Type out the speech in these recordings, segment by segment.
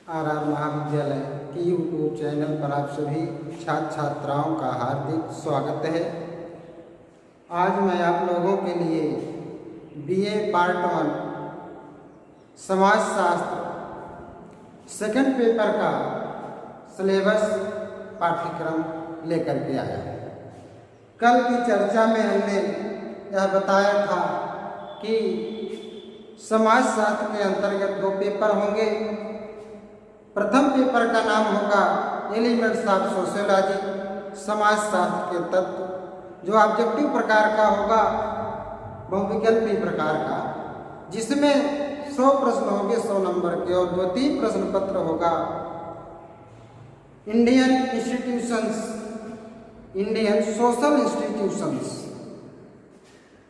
Are महाविद्यालय के YouTube channel पर आप सभी छात्र छात्राओं का हार्दिक स्वागत है। आज मैं आप लोगों के लिए बीए पार्ट 1 समाजशास्त्र सेकंड पेपर का सिलेबस पाठ्यक्रम लेकर के आया। कल की चर्चा में हमने यह बताया था कि समाजशास्त्र के अंतर्गत 2 पेपर होंगे। प्रथम पेपर का नाम होगा एलिमेंट्स ऑफ सोशियोलॉजी, समाजशास्त्र के तत्व, जो ऑब्जेक्टिव प्रकार का होगा, बहुविकल्पी प्रकार का, जिसमें 100 प्रश्न होंगे 100 नंबर के, और द्वितीय प्रश्न पत्र होगा Indian institutions, Indian social institutions,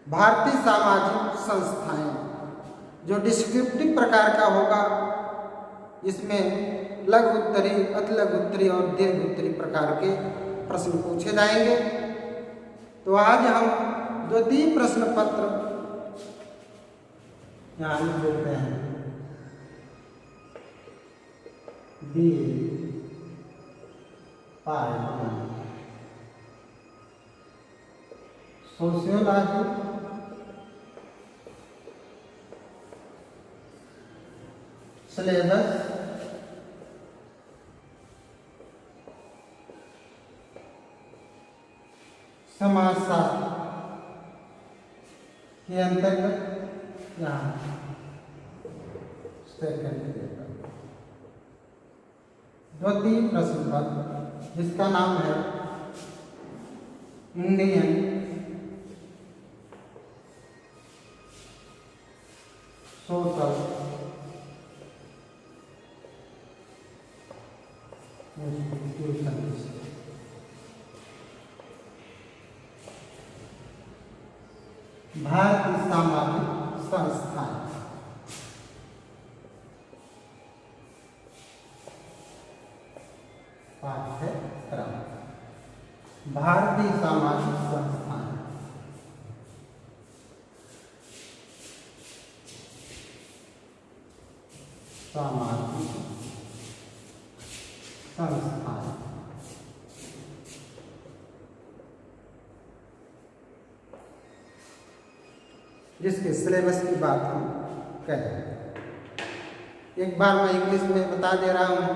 भारतीय सामाजिक संस्थाएं, जो डिस्क्रिप्टिव प्रकार का होगा, इसमें लघु उत्तरी, अति लघु उत्तरी और दीर्घ उत्तरी प्रकार के प्रश्न पूछे जाएंगे। तो आज हम द्वितीय प्रश्न पत्र यहाँ लिख देते हैं, बीए पार्ट 1 सोशियोलॉजी सिलेबस समाजशास्त्र के अंतर्गत यहाँ सेकंड पेपर द्वितीय प्रश्न पत्र, जिसका नाम है इंडियन सोशल इंस्टीट्यूशंस, भारतीय सामाजिक संस्थाएं, पाठ्यक्रम भारतीय सामाजिक संस्थाएं, सामाजिक संस्थाएं, जिसके सिलेबस की बात हम करें। एक बार मैं इंग्लिश में बता दे रहा हूँ,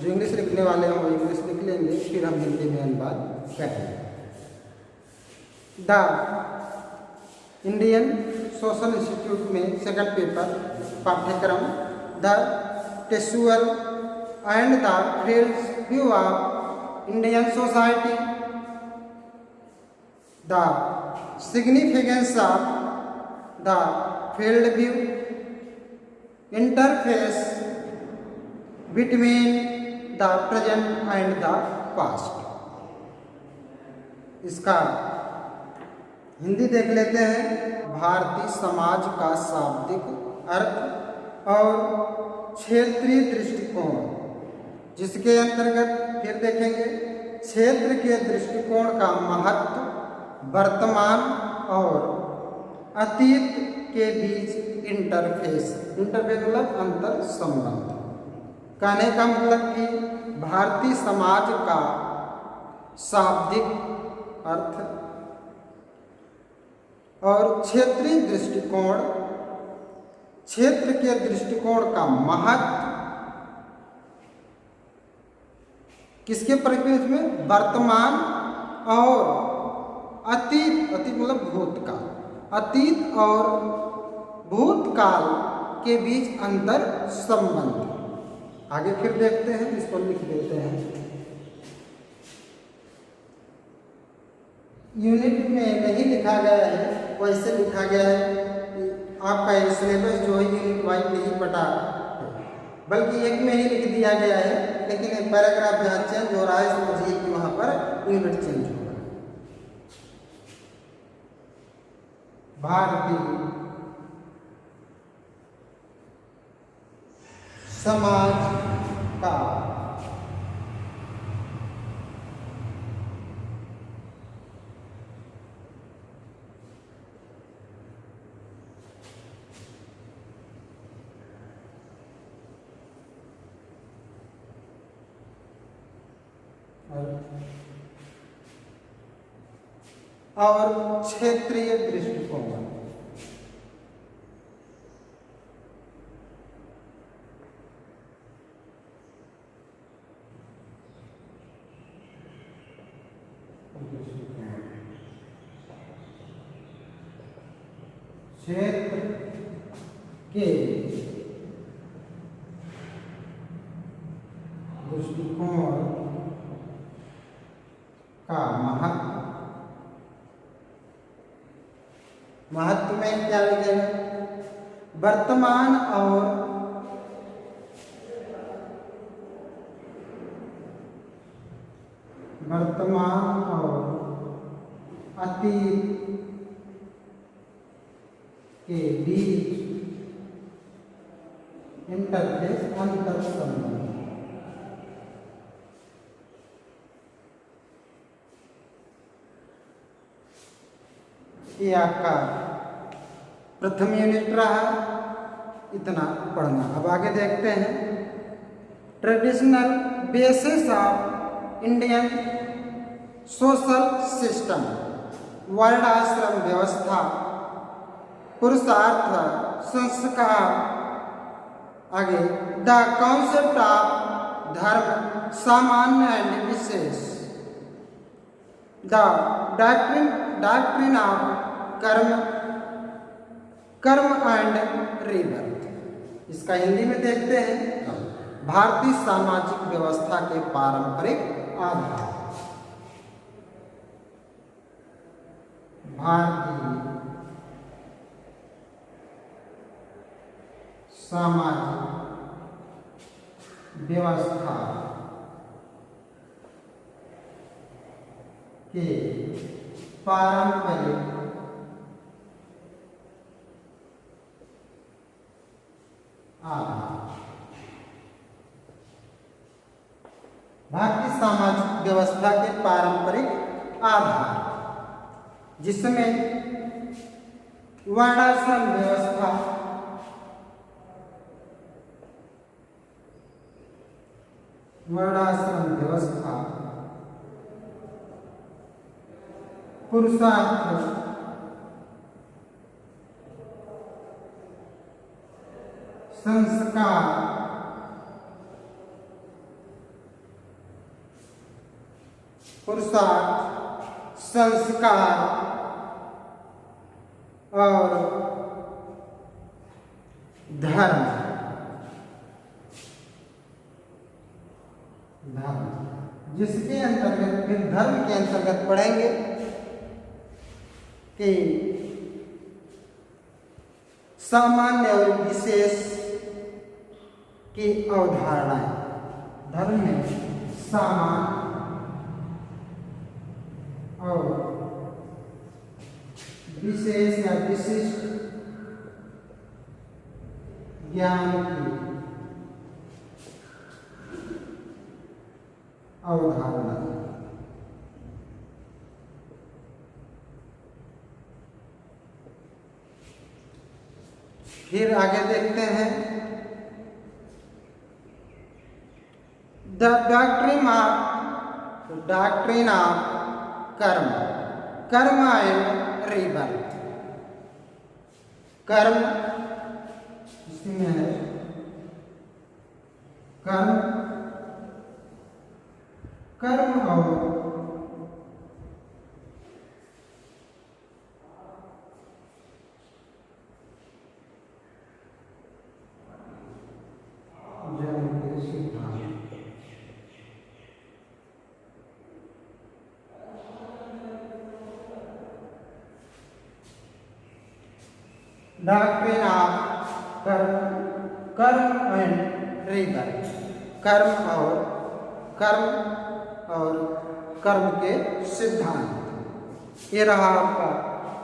जो इंग्लिश लिखने वाले हैं वो इंग्लिश लिख लेंगे, फिर हम हिंदी में अनुवाद करेंगे। द इंडियन सोशल इंस्टीट्यूट में सेकंड पेपर पाठ्यक्रम the textual and the field view of Indian society, the significance of the field view, interface between the present and the past। इसका हिंदी देख लेते हैं। भारतीय समाज का शाब्दिक अर्थ और क्षेत्रीय दृष्टिकोण, जिसके अंतर्गत फिर देखेंगे क्षेत्र के दृष्टिकोण का महत्व, वर्तमान और अतीत के बीच इंटरफेस, इंटरफेस मतलब अंतर संबंध। कहने का मतलब कि भारतीय समाज का शाब्दिक अर्थ और क्षेत्रीय दृष्टिकोण, क्षेत्र के दृष्टिकोण का महत्व, किसके परिप्रेक्ष्य में, वर्तमान और अतीत, अतीत मतलब भूतकाल, अतीत और भूतकाल के बीच अंतर संबंध। आगे फिर देखते हैं, इसको लिख देते हैं। यूनिट में नहीं लिखा गया है, वैसे लिखा गया है कि आपका सिलेबस जो है यूनिट वाइज नहीं पटा, बल्कि एक में ही लिख दिया गया है, लेकिन पैराग्राफ जहाँ चेंज हो रहा है समझिए कि वहाँ पर यूनिट चेंज हो। भारतीय समाज का और क्षेत्रीय दृष्टिकोण। क्षेत्र के दृष्टिकोण का महत्व में क्या लिखेंगे? वर्तमान और अतीत के बीच इंटरफेस अंतर संबंध। ये आपका प्रथम यूनिट रहा, इतना पढ़ना। अब आगे देखते हैं traditional basis of Indian social system, वर्णाश्रम व्यवस्था, पुरुषार्थ, संस्कार। आगे the concept of dharma samanya and vishesha, the doctrine of karma and rebirth. इसका हिंदी में देखते हैं भारतीय सामाजिक व्यवस्था के पारंपरिक आधार। भारतीय सामाजिक व्यवस्था के पारंपरिक आधार। भारतीय सामाजिक व्यवस्था के पारंपरिक आधार, जिसमें वर्णाश्रम व्यवस्था, पुरुषार्थ, संस्कार, और धर्म। जिसके अंतर्गत फिर धर्म के अंतर्गत पढ़ेंगे कि सामान्य और विशेष की अवधारणाएं। धर्म में सामान्य और विशेष या विशिष्ट ज्ञान की अवधारणा। फिर आगे देखते हैं the doctrine of karma and rebirth. कर्म इसमें है कर्म और जन्म के सिद्धांत। Doctrine of karma and rebirth. कर्म के सिद्धांत। ये रहा आपका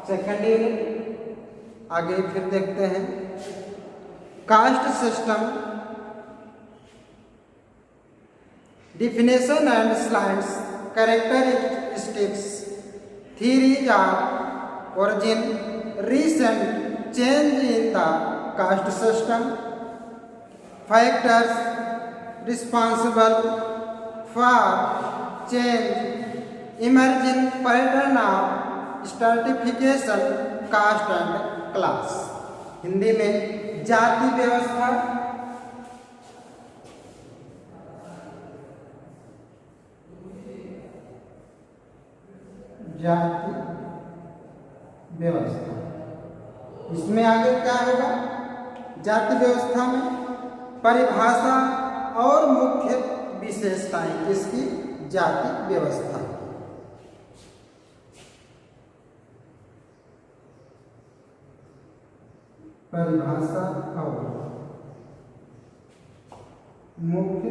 सेकंड यूनिट। आगे फिर देखते हैं caste system, definition and slides, characteristics, theories of origin, recent change in the caste system, factors responsible for change emerging pattern of stratification caste and class. Hindi में जाति व्यवस्था, जाति व्यवस्था। इसमें आगे क्या होगा? जाति व्यवस्था में परिभाषा और मुख्य विशेषताएं किसकी? जाति व्यवस्था। परिभाषा और मुख्य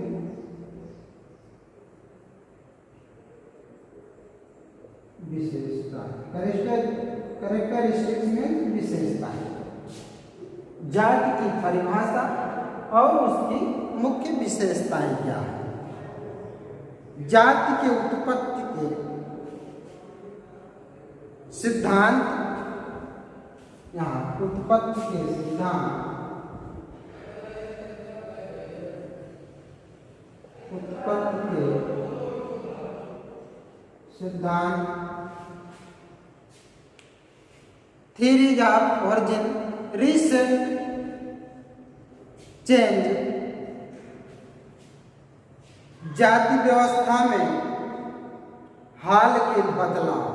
विशेषता, कैरेक्टरिस्टिक्स में विशेषताएं। जाति की परिभाषा और उसकी मुख्य विशेषताएं क्या है? जाति के उत्पत्ति के सिद्धांत, यहाँ उत्पत्ति के सिद्धांत, उत्पत्ति के सिद्धांत, theories of origin, recent change, जाति व्यवस्था में हाल के बदलाव,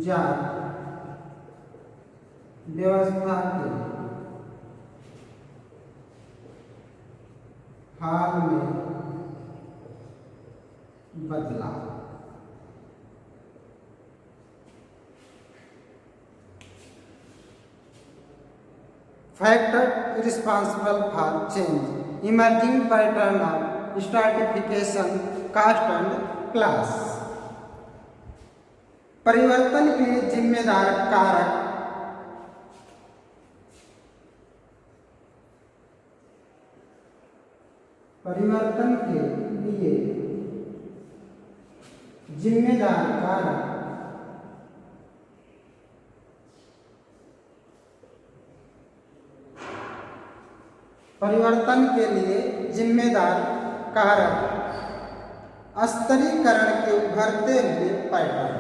जाति व्यवस्था के हाल में बदलाव। Factor responsible for change emerging pattern of stratification caste and class. परिवर्तन के लिए जिम्मेदार कारक, परिवर्तन के लिए जिम्मेदार कारक, परिवर्तन के लिए जिम्मेदार कारक, स्तरीकरण के उभरते हुए पैटर्न,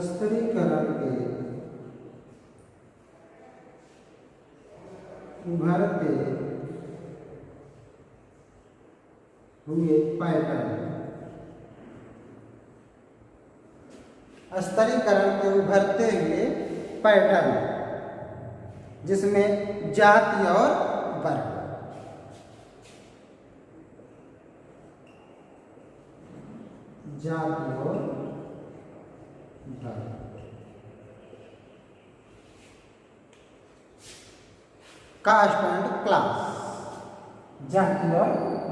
स्तरीकरण के उभरते हुए पैटर्न, स्तरीकरण के उभरते हुए पैटर्न, जिसमें जाति और वर्ग, जाति और वर्ग। कास्ट एंड क्लास, जाति और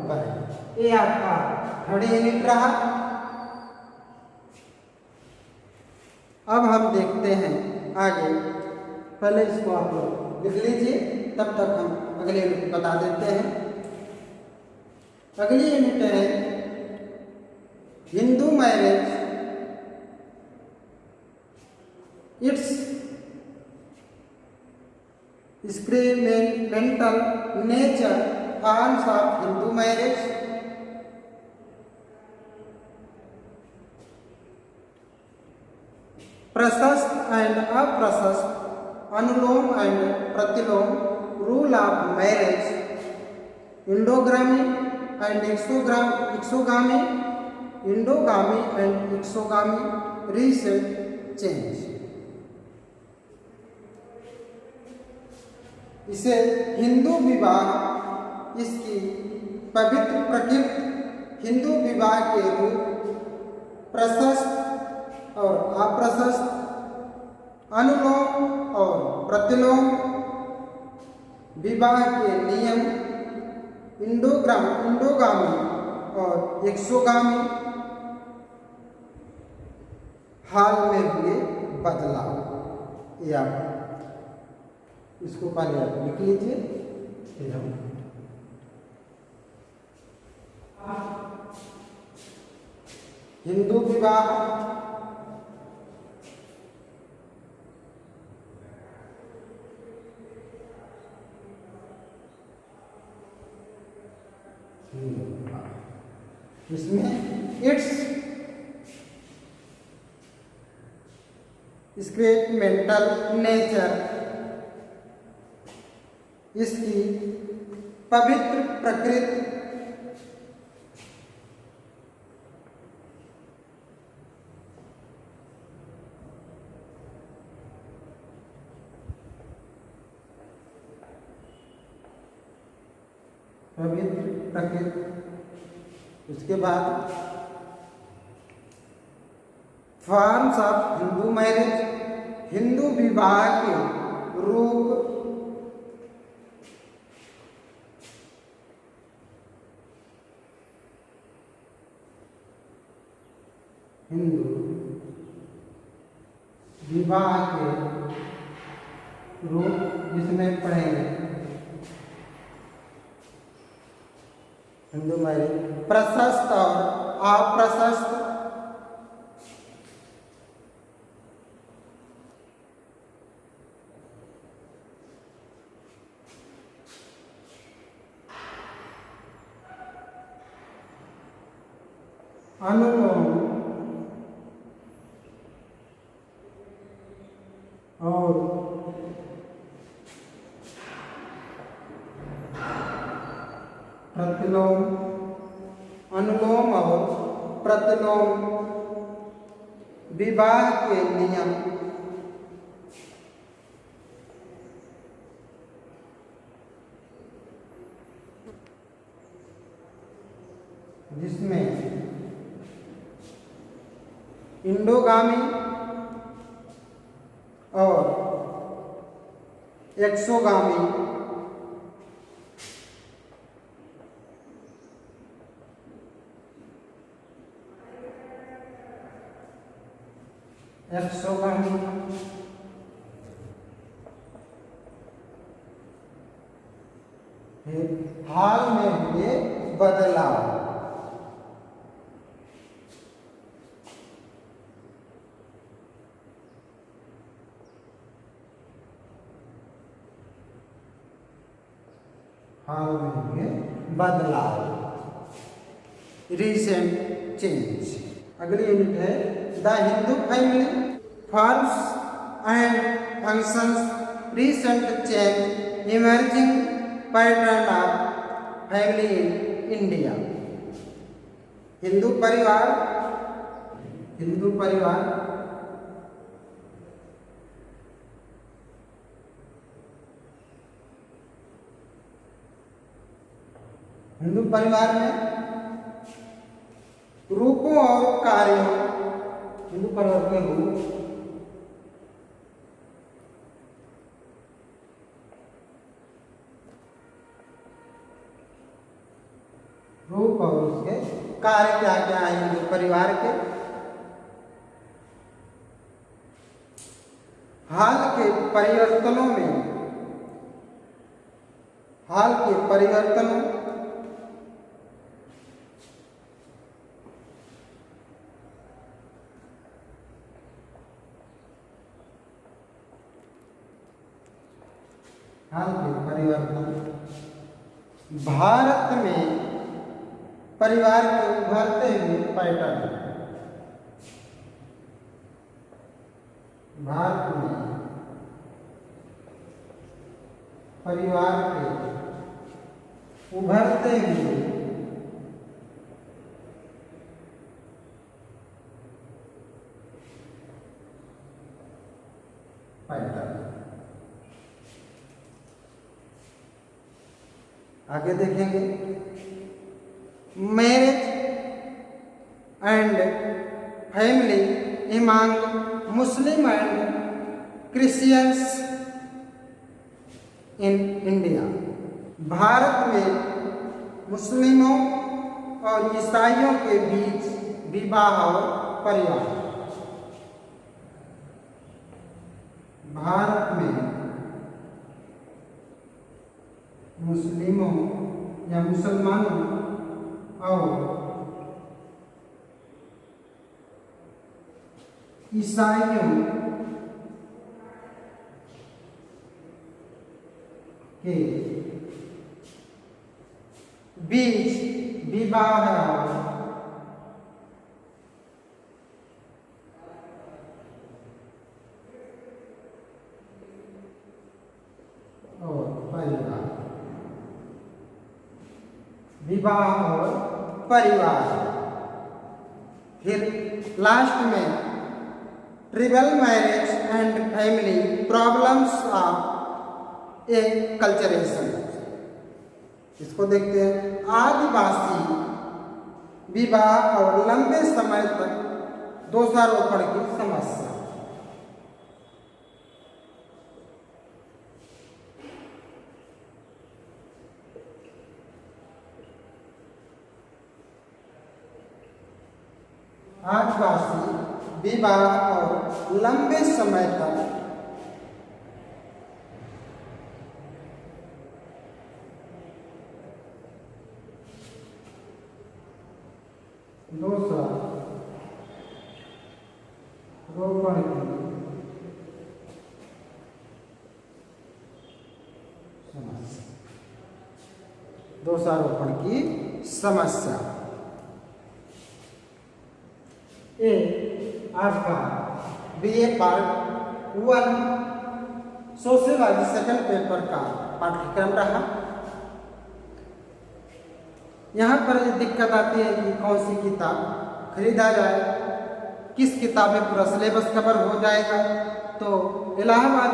वर्ग। ये आपका थर्ड यूनिट रहा। अब हम देखते हैं आगे। पहले इसको आप लोग लिख लीजिए, तब तक हम अगले यूनिट बता देते हैं। अगली यूनिट है Hindu marriage, it's experimental nature, forms of Hindu marriage, prashast and aprashast, anulom and pratilom, rule of marriage, endogamy and exogamy, endogamy and exogamy, recent change. इसे हिंदू विवाह, इसकी पवित्र प्रकृति, हिंदू विवाह के रूप, प्रशस्त और अप्रशस्त, अनुलोम और प्रतिलोम, विवाह के नियम, इंडोगामी और एक्सोगामी, हाल में हुए बदलाव। ये आप इसको पहले आप लिख लीजिए, फिर हम हिंदू विवाह, इसमें इट्स एक्सपेरिमेंटल नेचर, इसकी पवित्र प्रकृति, पवित्र प्रकृति। उसके बाद forms of Hindu marriage, Hindu विवाह के रूप, हिंदू विवाह के रूप जिसमें पढ़ेंगे हिंदू मैरिज, प्रशस्त और अप्रशस्त, अनुलोम और प्रतिलोम, अनुलोम और प्रतिलोम विवाह के नियम, जिसमें इंडोगामी और एक्सोगामी, एक्सोगामी हाल में हुए बदलाव, हाल में हुए बदलाव, रिसेंट चेंज। अगली यूनिट है the Hindu family, forms and functions, recent change, emerging pattern of family in India. Hindu परिवार, हिंदू परिवार हिंदू परिवार में रूपों और कार्यों, हिंदू परिवार के रूप और उसके कार्य क्या क्या है हिंदू परिवार के। हाल के परिवर्तनों में, हाल के परिवर्तनों हाल के परिवर्तन, भारत में परिवार के उभरते हुए पैटर्न, भारत में परिवार के उभरते हुए पैटर्न। आगे देखेंगे marriage and family among Muslim and Christians in India. Bharat में मुस्लिमों और ईसाइयों के बीच विवाह और परिवार। भारत में मुस्लिमों या मुसलमानों और ईसाइयों के बीच विवाह और परिवार, विवाह और परिवार। फिर लास्ट में tribal marriage and family problems of acculturation. इसको देखते हैं। आदिवासी विवाह और लंबे समय तक दोषारोपण की समस्या। आदिवासी विवाह और लंबे समय तक दोषारोपण की समस्या। ए आपका BA part 1 sociology second paper का पाठ्यक्रम रहा। यहाँ पर ये दिक्कत आती है कि कौन सी किताब खरीदा जाए, किस किताब में पूरा सिलेबस कवर हो जाएगा। तो इलाहाबाद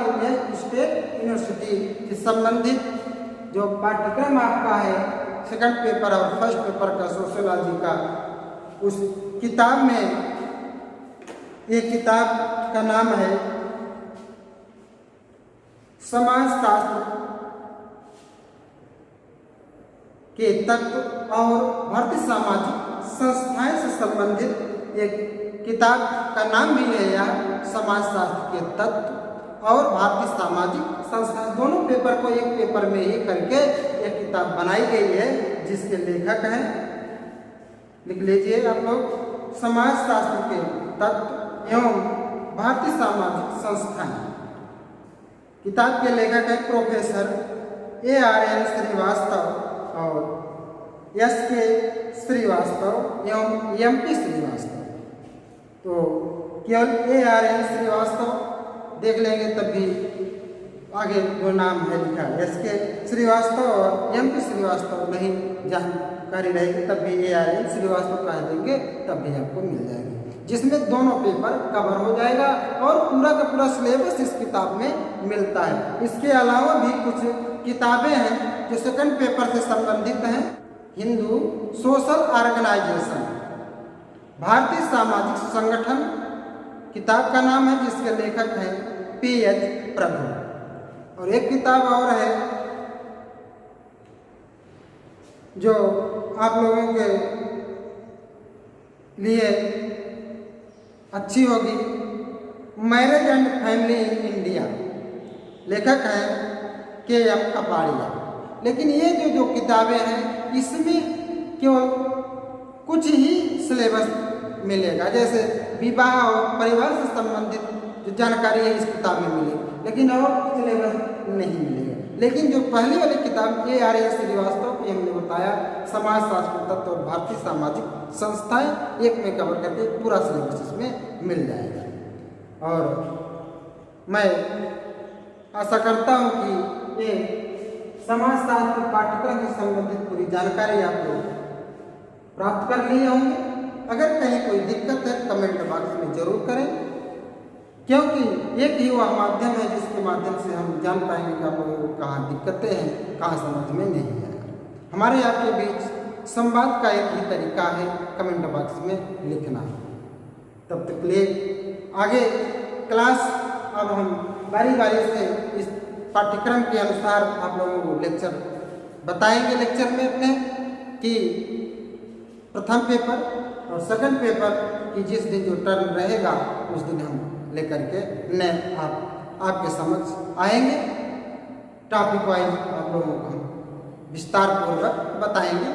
स्टेट यूनिवर्सिटी से संबंधित जो पाठ्यक्रम आपका है सेकंड पेपर और फर्स्ट पेपर का सोशियोलॉजी का, उस किताब में एक किताब का नाम है समाजशास्त्र के तत्व और भारतीय सामाजिक संस्थाएं से संबंधित एक किताब का नाम भी है यह समाजशास्त्र के तत्व और भारतीय सामाजिक संस्था। दोनों पेपर को एक पेपर में ही करके एक किताब बनाई गई है, जिसके लेखक हैं, लिख लीजिए आप लोग, समाजशास्त्र के तत्व एवं भारतीय सामाजिक संस्थाएं। किताब के लेखक है प्रोफेसर ARN श्रीवास्तव और SK श्रीवास्तव एवं MP श्रीवास्तव। तो केवल ARN श्रीवास्तव देख लेंगे तभी आगे जो नाम है लिखा SK श्रीवास्तव और MP श्रीवास्तव नहीं जानकारी रहेगी तभी ARN श्रीवास्तव कह देंगे, तभी आपको मिल जाएगी, जिसमें दोनों पेपर कवर हो जाएगा और पूरा का पूरा सिलेबस इस किताब में मिलता है। इसके अलावा भी कुछ किताबें हैं जो सेकंड पेपर से संबंधित हैं। हिंदू सोशल ऑर्गेनाइजेशन, भारतीय सामाजिक संगठन किताब का नाम है, जिसके लेखक हैं PH प्रभु। और एक किताब और है जो आप लोगों के लिए अच्छी होगी, marriage and family in India, लेखक हैं KM कपाड़िया। लेकिन ये जो किताबें हैं इसमें केवल कुछ ही सिलेबस मिलेगा, जैसे विवाह और परिवार से संबंधित जो जानकारी है इस किताब में मिलेगी, लेकिन और सिलेबस नहीं मिलेगा। लेकिन जो पहली वाली किताब ARN श्रीवास्तव की हमने बताया समाजशास्त्र तत्व और भारतीय सामाजिक संस्थाएं, एक में कवर करके पूरा सिलेबस इसमें मिल जाएगा। और मैं आशा करता हूँ कि ये समाजशास्त्र पाठ्यक्रम से संबंधित पूरी जानकारी आप लोग प्राप्त कर लिए होंगे। अगर कहीं कोई दिक्कत है कमेंट बॉक्स में जरूर करें, क्योंकि एक ही वह माध्यम है जिसके माध्यम से हम जान पाएंगे कि आप लोगों को कहाँ दिक्कतें हैं, कहाँ समझ में नहीं आया। हमारे आपके बीच संवाद का एक ही तरीका है, कमेंट बॉक्स में लिखना। तब तक लिए आगे क्लास अब हम बारी बारी से इस पाठ्यक्रम के अनुसार आप लोगों को लेक्चर बताएंगे। लेक्चर में अपने कि प्रथम पेपर और सेकंड पेपर की जिस दिन जो टर्म रहेगा उस दिन हम लेकर के नए आपके समझ आएंगे। टॉपिक वाइज आप लोगों को हम विस्तार पूर्वक बताएंगे।